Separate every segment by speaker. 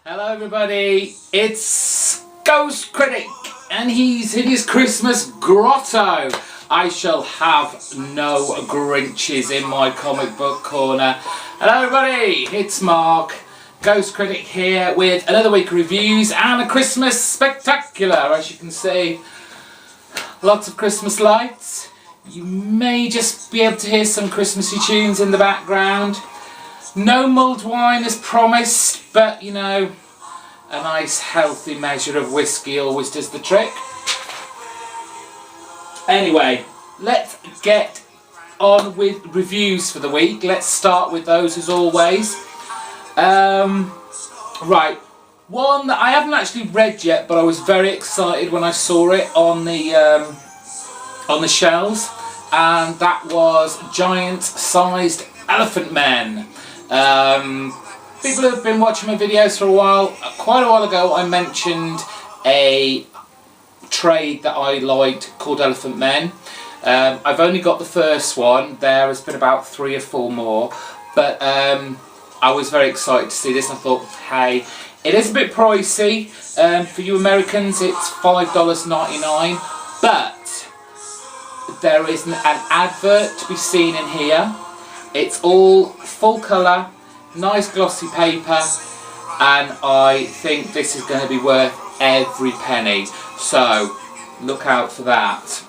Speaker 1: Hello everybody, it's GhostCritic and he's in his Christmas grotto. I shall have no Grinches in my comic book corner. Hello everybody, it's Mark, GhostCritic here with another week of reviews and a Christmas spectacular. As you can see, lots of Christmas lights. You may just be able to hear some Christmassy tunes in the background. No mulled wine as promised, but you know, a nice healthy measure of whiskey always does the trick. Anyway, let's get on with reviews for the week. Let's start with those as always. Right, one that I haven't actually read yet, but I was very excited when I saw it on the shelves, and that was Giant-Sized Elephant Men. People who have been watching my videos for a while, quite a while ago I mentioned a trade that I liked called Elephant Men. I've only got the first one. There has been about 3 or 4 more, but I was very excited to see this. I thought, hey, it is a bit pricey. For you Americans it's $5.99, but there is an advert to be seen in here. It's all full colour, nice glossy paper, and I think this is going to be worth every penny, so look out for that.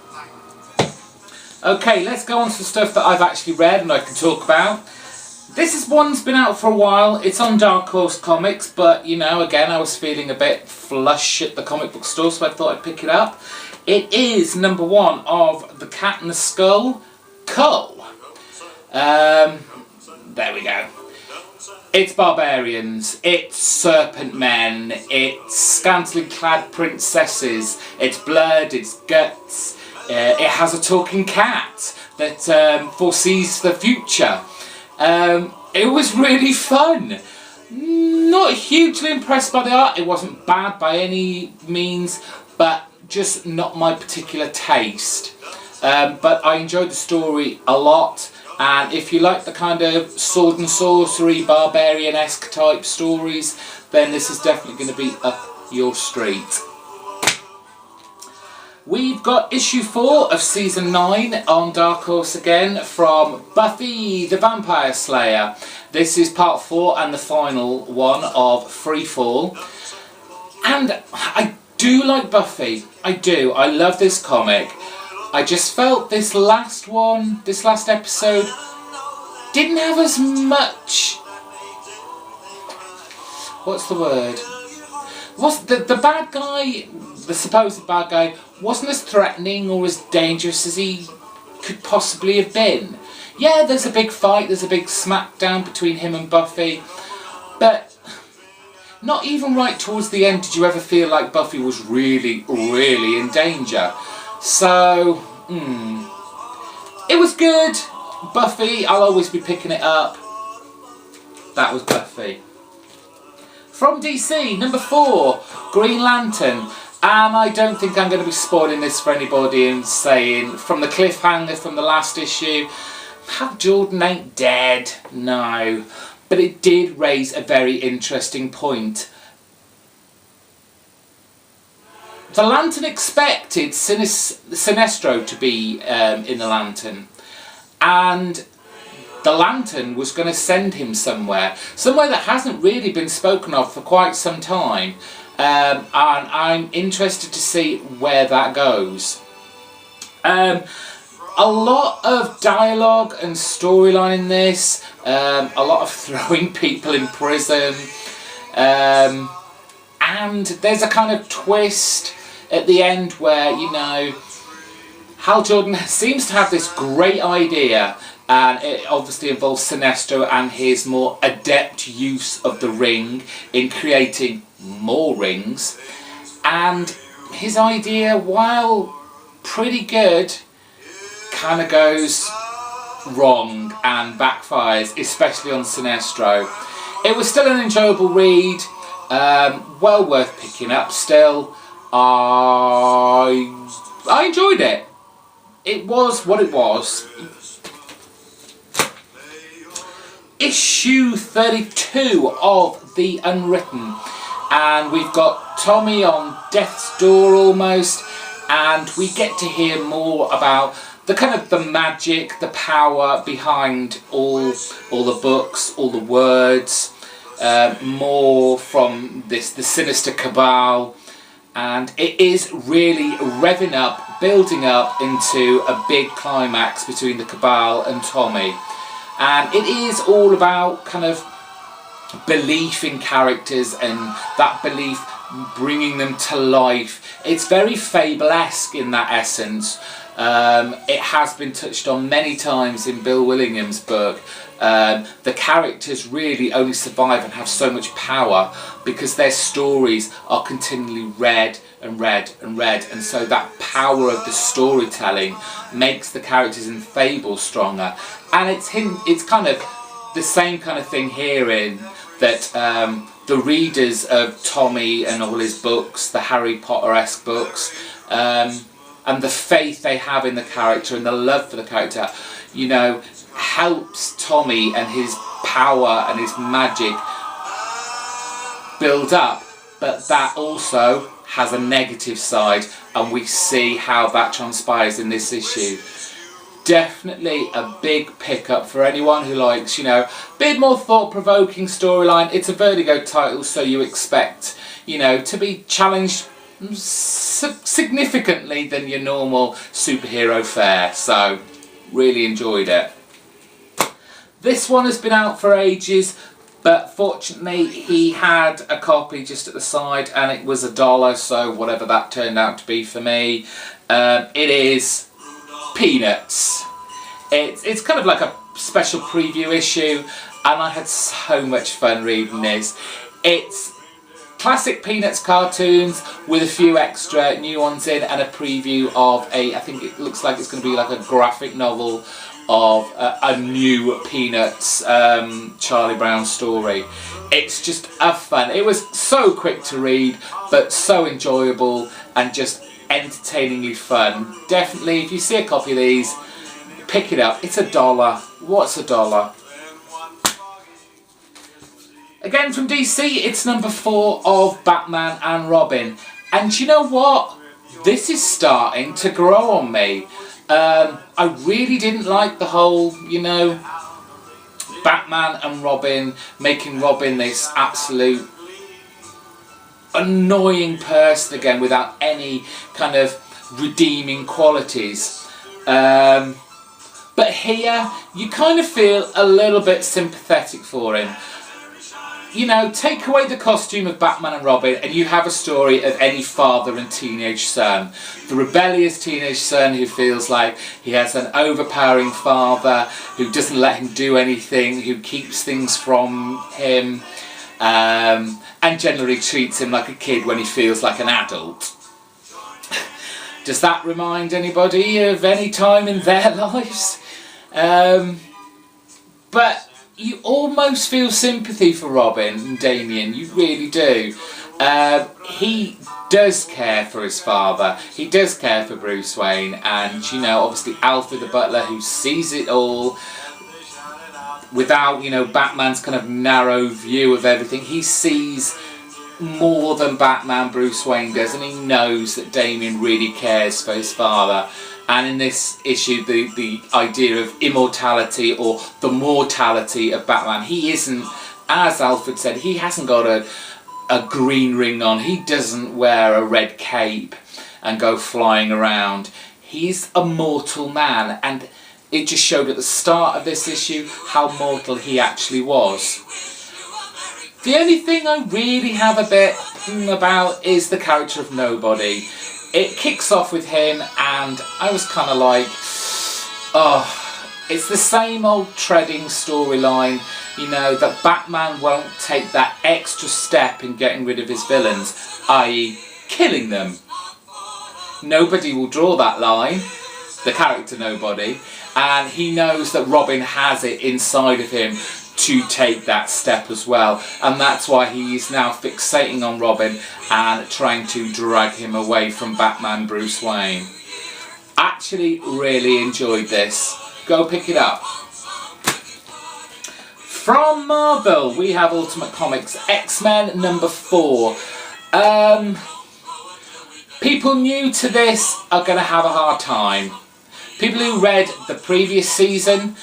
Speaker 1: Okay, let's go on to the stuff that I've actually read and I can talk about. This is one's been out for a while. It's on Dark Horse Comics, but you know, again, I was feeling a bit flush at the comic book store, so I thought I'd pick it up. It is number 1 of The Cat and the Skull, Cull. There we go. It's barbarians, it's serpent men, it's scantily clad princesses, it's blood, it's guts, it has a talking cat that foresees the future. It was really fun. Not hugely impressed by the art. It wasn't bad by any means, but just not my particular taste. But I enjoyed the story a lot. And if you like the kind of sword and sorcery, barbarian-esque type stories, then this is definitely going to be up your street. We've got issue 4 of season 9 on Dark Horse again from Buffy the Vampire Slayer. This is part 4 and the final one of Free Fall. And I do like Buffy. I do. I love this comic. I just felt this last episode, didn't have as much, what's the word? The bad guy, the supposed bad guy, wasn't as threatening or as dangerous as he could possibly have been. Yeah, there's a big fight, there's a big smackdown between him and Buffy, but not even right towards the end did you ever feel like Buffy was really, really in danger. So, it was good. Buffy, I'll always be picking it up. That was Buffy. From DC, number 4, Green Lantern. And I don't think I'm going to be spoiling this for anybody and saying, from the cliffhanger from the last issue, Hal Jordan ain't dead. No. But it did raise a very interesting point. The Lantern expected Sinestro to be in the Lantern, and the Lantern was going to send him somewhere that hasn't really been spoken of for quite some time, and I'm interested to see where that goes. A lot of dialogue and storyline in this, a lot of throwing people in prison, and there's a kind of twist at the end where, you know, Hal Jordan seems to have this great idea, and it obviously involves Sinestro and his more adept use of the ring in creating more rings, and his idea, while pretty good, kind of goes wrong and backfires, especially on Sinestro. It was still an enjoyable read, well worth picking up still. I enjoyed it. It was what it was. Issue 32 of The Unwritten. and we've got Tommy on death's door almost, and we get to hear more about the kind of the magic, the power behind all the books, all the words, more from the sinister cabal, and it is really revving up, building up into a big climax between the cabal and Tommy. And it is all about kind of belief in characters and that belief bringing them to life. It's very Fable-esque in that essence. It has been touched on many times in Bill Willingham's book. The characters really only survive and have so much power because their stories are continually read and read and read, and so that power of the storytelling makes the characters in Fable stronger. And it's kind of the same kind of thing here, in that the readers of Tommy and all his books, the Harry Potter-esque books, and the faith they have in the character and the love for the character, you know, helps Tommy and his power and his magic build up. But that also has a negative side, and we see how that transpires in this issue. Definitely a big pickup for anyone who likes, you know, a bit more thought-provoking storyline. It's a Vertigo title, so you expect, you know, to be challenged significantly than your normal superhero fare. So, really enjoyed it. This one has been out for ages, but fortunately he had a copy just at the side and it was $1, so whatever that turned out to be for me. It is Peanuts. It's kind of like a special preview issue, and I had so much fun reading this. It's classic Peanuts cartoons with a few extra new ones in, and a preview of I think it looks like it's going to be like a graphic novel of a new Peanuts Charlie Brown story. It's just a fun. It was so quick to read, but so enjoyable and just entertainingly fun. Definitely, if you see a copy of these, pick it up. It's $1. What's $1? Again from DC, it's number 4 of Batman and Robin. And you know what? This is starting to grow on me. I really didn't like the whole, you know, Batman and Robin, making Robin this absolute annoying person again without any kind of redeeming qualities. But here, you kind of feel a little bit sympathetic for him. You know, take away the costume of Batman and Robin and you have a story of any father and teenage son. The rebellious teenage son who feels like he has an overpowering father who doesn't let him do anything, who keeps things from him, and generally treats him like a kid when he feels like an adult. Does that remind anybody of any time in their lives? But you almost feel sympathy for Robin and Damian, you really do. He does care for his father, he does care for Bruce Wayne, and you know, obviously Alfred the Butler, who sees it all without, you know, Batman's kind of narrow view of everything. He sees more than Batman Bruce Wayne does, and he knows that Damian really cares for his father. And in this issue, the idea of immortality or the mortality of Batman, he isn't, as Alfred said, he hasn't got a green ring on, he doesn't wear a red cape and go flying around. He's a mortal man, and it just showed at the start of this issue how mortal he actually was. The only thing I really have a bit about is the character of Nobody. It kicks off with him and I was kind of like, oh, it's the same old treading storyline, you know, that Batman won't take that extra step in getting rid of his villains, i.e. killing them. Nobody will draw that line, the character Nobody, and he knows that Robin has it inside of him to take that step as well, and that's why he's now fixating on Robin and trying to drag him away from Batman Bruce Wayne. Actually really enjoyed this. Go pick it up. From Marvel, we have Ultimate Comics X-Men number 4. People new to this are going to have a hard time. People who read the previous season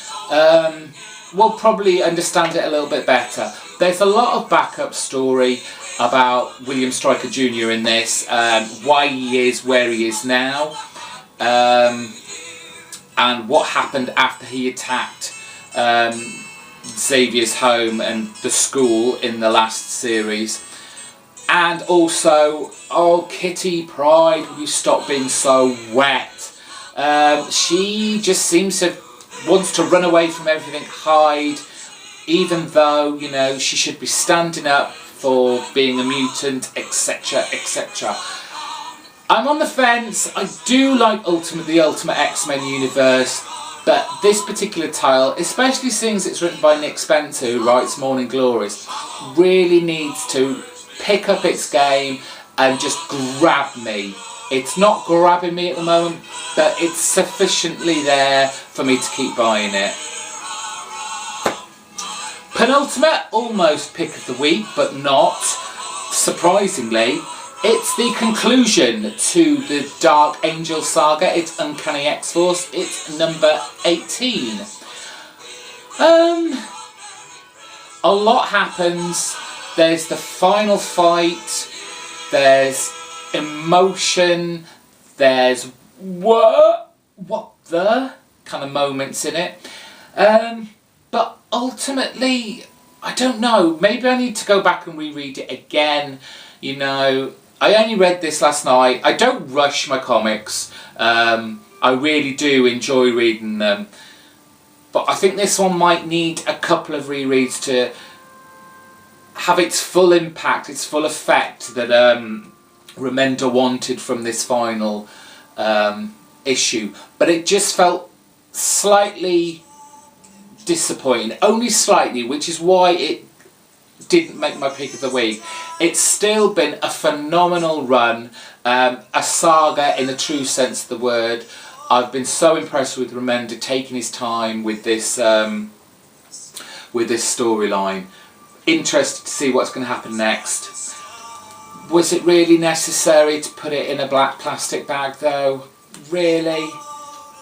Speaker 1: will probably understand it a little bit better. There's a lot of backup story about William Stryker Jr. in this, why he is where he is now, and what happened after he attacked Xavier's home and the school in the last series. And also, oh, Kitty Pryde, will you stop being so wet? She just seems to wants to run away from everything, hide, even though, you know, she should be standing up for being a mutant, etc, etc. I'm on the fence. I do like the Ultimate X-Men universe, but this particular title, especially seeing as it's written by Nick Spencer, who writes Morning Glories, really needs to pick up its game and just grab me. It's not grabbing me at the moment, but it's sufficiently there for me to keep buying it. Penultimate, almost pick of the week, but not. Surprisingly, it's the conclusion to the Dark Angel saga. It's Uncanny X-Force. It's number 18. A lot happens. There's the final fight. There's emotion. There's what the kind of moments in it. But ultimately, I don't know. Maybe I need to go back and reread it again. You know, I only read this last night. I don't rush my comics. I really do enjoy reading them. But I think this one might need a couple of rereads to have its full impact, its full effect that Remender wanted from this final issue. But it just felt slightly disappointing. Only slightly, which is why it didn't make my pick of the week. It's still been a phenomenal run, a saga in the true sense of the word. I've been so impressed with Remender taking his time with this storyline. Interested to see what's going to happen next. Was it really necessary to put it in a black plastic bag though? Really?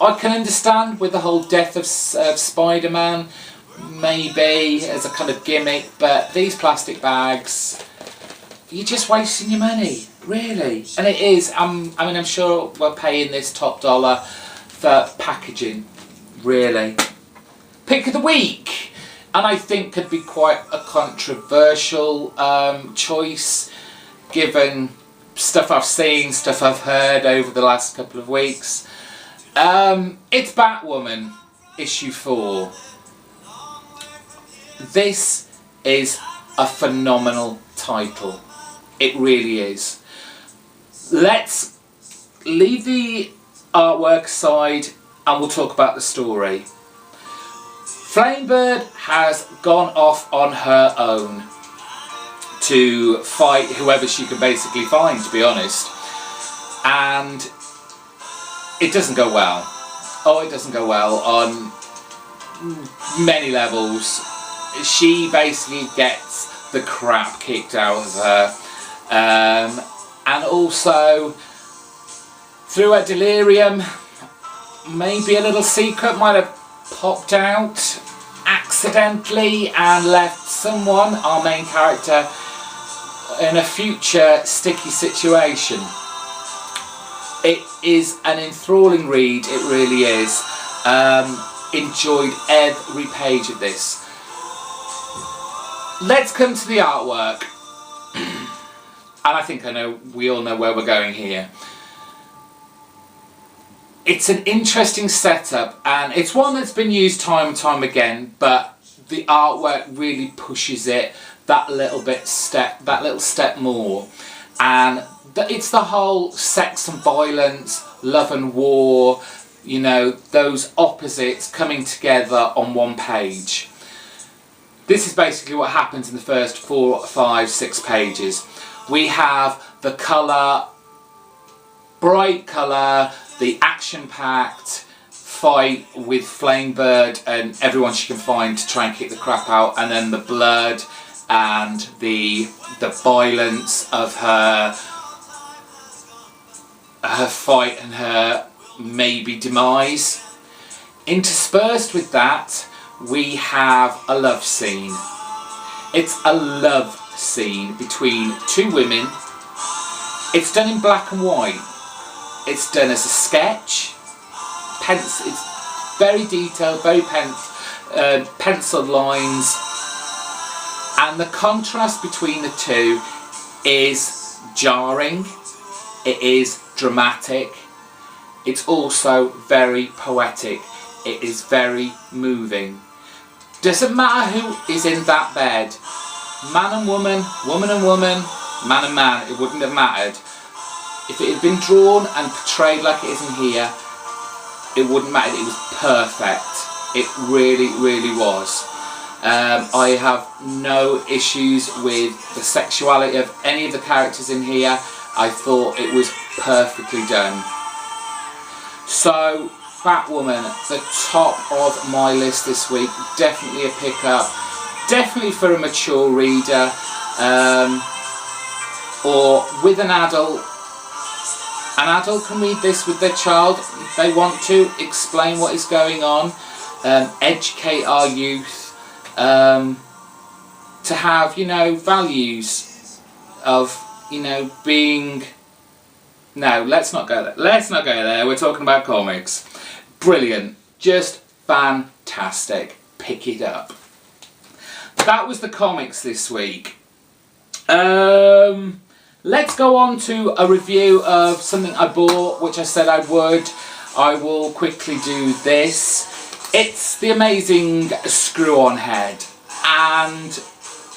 Speaker 1: I can understand with the whole death of Spider-Man, maybe as a kind of gimmick, but these plastic bags, you're just wasting your money, really. And it is. I mean, I'm sure we're paying this top dollar for packaging, really. Pick of the week, and I think could be quite a controversial choice, given stuff I've seen, stuff I've heard over the last couple of weeks. It's Batwoman, issue 4. This is a phenomenal title. It really is. Let's leave the artwork aside and we'll talk about the story. Flamebird has gone off on her own to fight whoever she can basically find, to be honest. And it doesn't go well. Oh, it doesn't go well on many levels. She basically gets the crap kicked out of her. And also, through her delirium, maybe a little secret might have popped out accidentally and left someone, our main character, in a future sticky situation. It is an enthralling read, it really is. Enjoyed every page of this. Let's come to the artwork. And I think we all know where we're going here. It's an interesting setup, and it's one that's been used time and time again, but the artwork really pushes it that little step more. And it's the whole sex and violence, love and war, you know, those opposites coming together on one page. This is basically what happens in the first 4, 5, 6 pages. We have the colour, bright colour, the action-packed, fight with Flamebird and everyone she can find to try and kick the crap out, and then the blood and the violence of her fight and her maybe demise. Interspersed with that, we have a love scene. It's a love scene between two women. It's done in black and white. It's done as a sketch. It's very detailed, very penciled lines, and the contrast between the two is jarring. It is dramatic. It's also very poetic. It is very moving. Doesn't matter who is in that bed, man and woman, woman and woman, man and man, it wouldn't have mattered. If it had been drawn and portrayed like it is in here, it wouldn't matter. It was perfect. It really, really was. I have no issues with the sexuality of any of the characters in here. I thought it was perfectly done. So, Batwoman, the top of my list this week. Definitely a pick-up. Definitely for a mature reader. Or with an adult. An adult can read this with their child if they want to, explain what is going on, educate our youth, to have, you know, values of, you know, being... No, let's not go there. Let's not go there. We're talking about comics. Brilliant. Just fantastic. Pick it up. That was the comics this week. Let's go on to a review of something I bought, which I said I would. I will quickly do this. It's the amazing Screw-On Head. And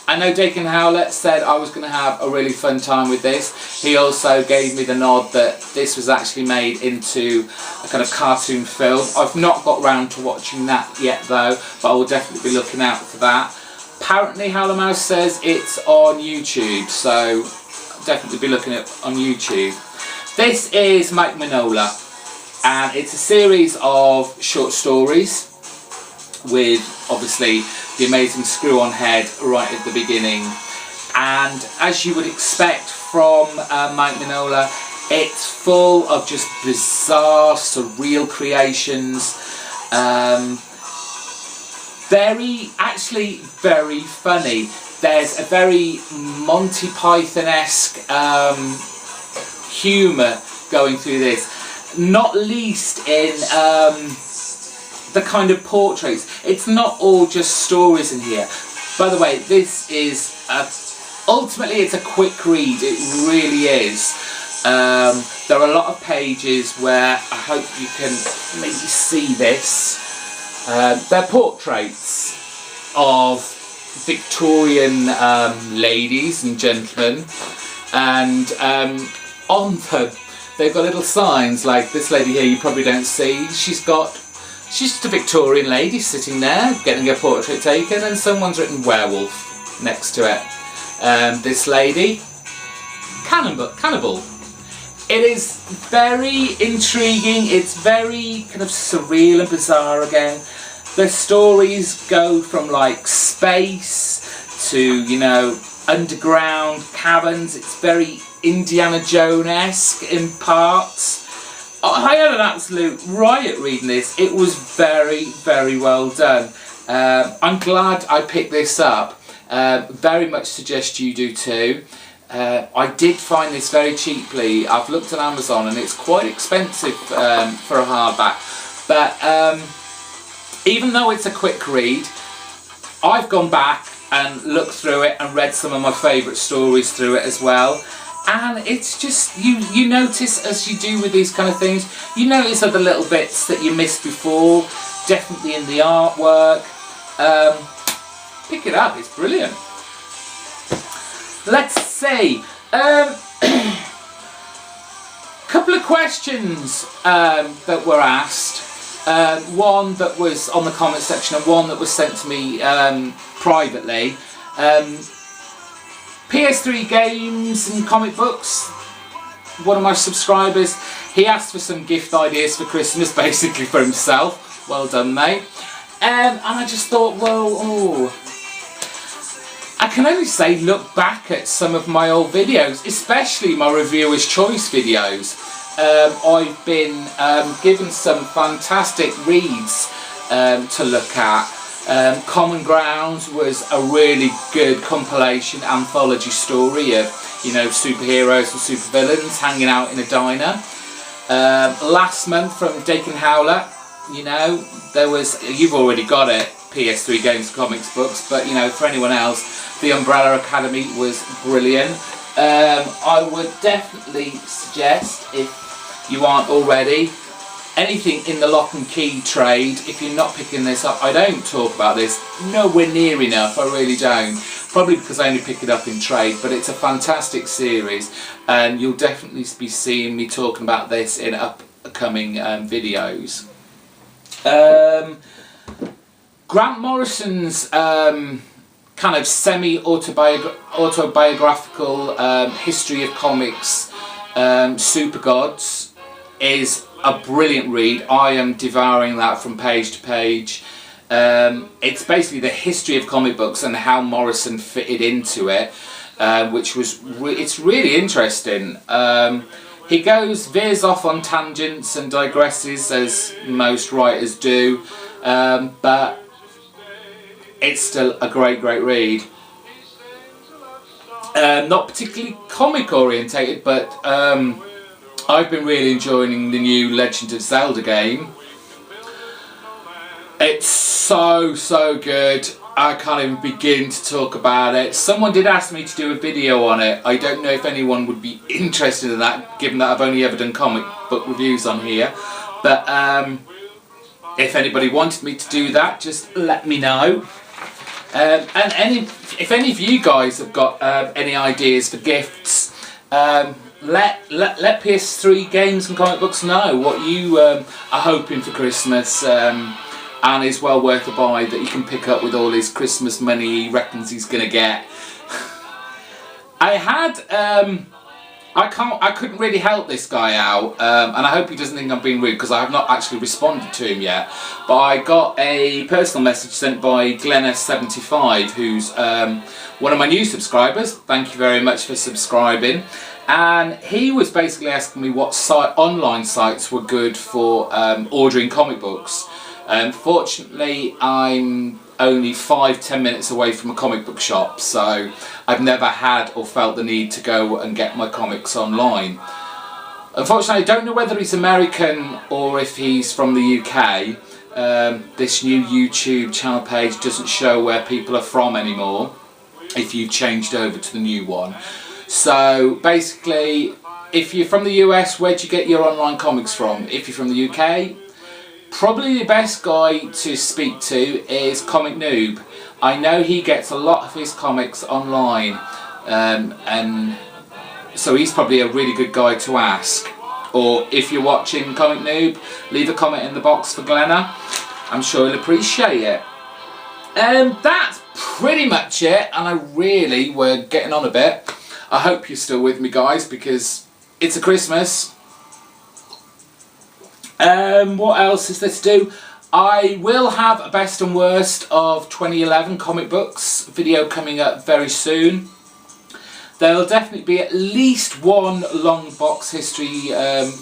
Speaker 1: I know Dakin Howlett said I was going to have a really fun time with this. He also gave me the nod that this was actually made into a kind of cartoon film. I've not got round to watching that yet though, but I will definitely be looking out for that. Apparently Howler Mouse says it's on YouTube, so definitely be looking at on YouTube. This is Mike Mignola, and it's a series of short stories with obviously the amazing Screw-On Head right at the beginning. And as you would expect from Mike Mignola, it's full of just bizarre, surreal creations. Actually very funny. There's a very Monty Python-esque humour going through this, not least in the kind of portraits. It's not all just stories in here. By the way, this is ultimately it's a quick read. It really is. There are a lot of pages where I hope you can maybe see this. They're portraits of Victorian ladies and gentlemen, and on them they've got little signs like this lady here you probably don't see. She's just a Victorian lady sitting there getting her portrait taken, and someone's written werewolf next to it. This lady, cannibal. It is very intriguing. It's very kind of surreal and bizarre again. The stories go from like space to, you know, underground caverns. It's very Indiana Jones-esque in parts. I had an absolute riot reading this. It was very, very well done. I'm glad I picked this up. Very much suggest you do too. I did find this very cheaply. I've looked on Amazon and it's quite expensive for a hardback. But even though it's a quick read, I've gone back and looked through it and read some of my favourite stories through it as well. And it's just, you notice as you do with these kind of things, you notice other little bits that you missed before, definitely in the artwork. Pick it up, it's brilliant. Let's see. Couple of questions that were asked. One that was on the comment section and one that was sent to me privately. PS3 games and comic books. one of my subscribers, he asked for some gift ideas for Christmas, basically for himself. Well done, mate. And I just thought, well, I can only say look back at some of my old videos, especially my Reviewer's Choice videos. I've been given some fantastic reads to look at. Common Grounds was a really good compilation anthology story of, you know, superheroes and supervillains hanging out in a diner. Last month from Dakin Howler, you know, there was, you've already got it, PS3 Games Comics books, but you know, for anyone else, The Umbrella Academy was brilliant. I would definitely suggest, if you aren't already, anything in the Lock and Key trade. If you're not picking this up, I don't talk about this nowhere near enough, I really don't. Probably because I only pick it up in trade, but it's a fantastic series, and you'll definitely be seeing me talking about this in upcoming videos. Grant Morrison's kind of semi-autobiographical history of comics, Super Gods, is a brilliant read. I am devouring that from page to page. It's basically the history of comic books and how Morrison fitted into it, which was it's really interesting. He veers off on tangents and digresses, as most writers do, but it's still a great read. Not particularly comic orientated, but I've been really enjoying the new Legend of Zelda game. It's so good. I can't even begin to talk about it. Someone did ask me to do a video on it. I don't know if anyone would be interested in that, given that I've only ever done comic book reviews on here. But if anybody wanted me to do that, just let me know. And if any of you guys have got any ideas for gifts, let PS3 Games and Comic Books know what you are hoping for Christmas, and is well worth a buy that you can pick up with all his Christmas money he reckons he's gonna get. I couldn't really help this guy out, and I hope he doesn't think I'm being rude, because I have not actually responded to him yet, but I got a personal message sent by Glenna75, who's one of my new subscribers. Thank you very much for subscribing. And he was basically asking me what online sites were good for ordering comic books. Fortunately, I'm only 5-10 minutes away from a comic book shop, so I've never had or felt the need to go and get my comics online. Unfortunately, I don't know whether he's American or if he's from the UK. This new YouTube channel page doesn't show where people are from anymore, if you've changed over to the new one. So basically, if you're from the US, where do you get your online comics from? If you're from the UK, probably the best guy to speak to is Comic Noob. I know he gets a lot of his comics online, and so he's probably a really good guy to ask. Or if you're watching, Comic Noob, leave a comment in the box for Glenna. I'm sure he'll appreciate it. That's pretty much it, and we're getting on a bit. I hope you're still with me, guys, because it's a Christmas. What else is there to do? I will have a best and worst of 2011 comic books video coming up very soon. There'll definitely be at least one long box history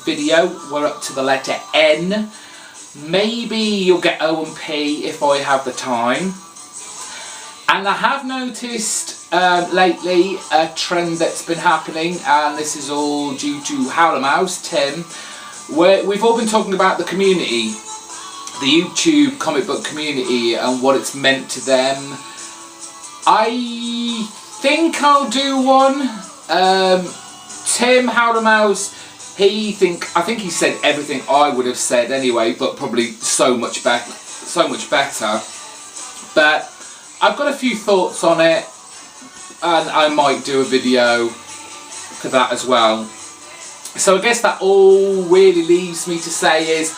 Speaker 1: video. We're up to the letter N. Maybe you'll get O and P if I have the time. And I have noticed lately a trend that's been happening, and this is all due to Howler Mouse, Tim, where we've all been talking about the community, the YouTube comic book community, and what it's meant to them. I think I'll do one. Tim Howler Mouse, I think he said everything I would have said anyway, but probably so much better. But I've got a few thoughts on it, and I might do a video for that as well. So I guess that all really leaves me to say is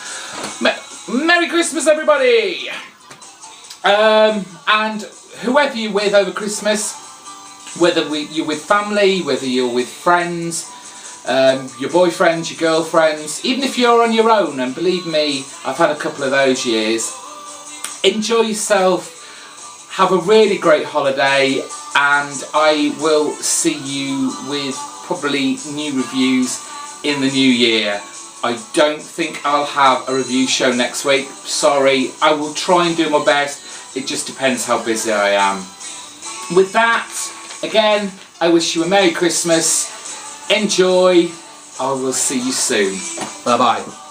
Speaker 1: Merry Christmas, everybody! And whoever you're with over Christmas, whether you're with family, whether you're with friends, your boyfriends, your girlfriends, even if you're on your own, and believe me, I've had a couple of those years. Enjoy yourself, have a really great holiday, and I will see you with probably new reviews in the new year. I don't think I'll have a review show next week, sorry. I will try and do my best, it just depends how busy I am. With that, again, I wish you a Merry Christmas, enjoy, I will see you soon. Bye bye.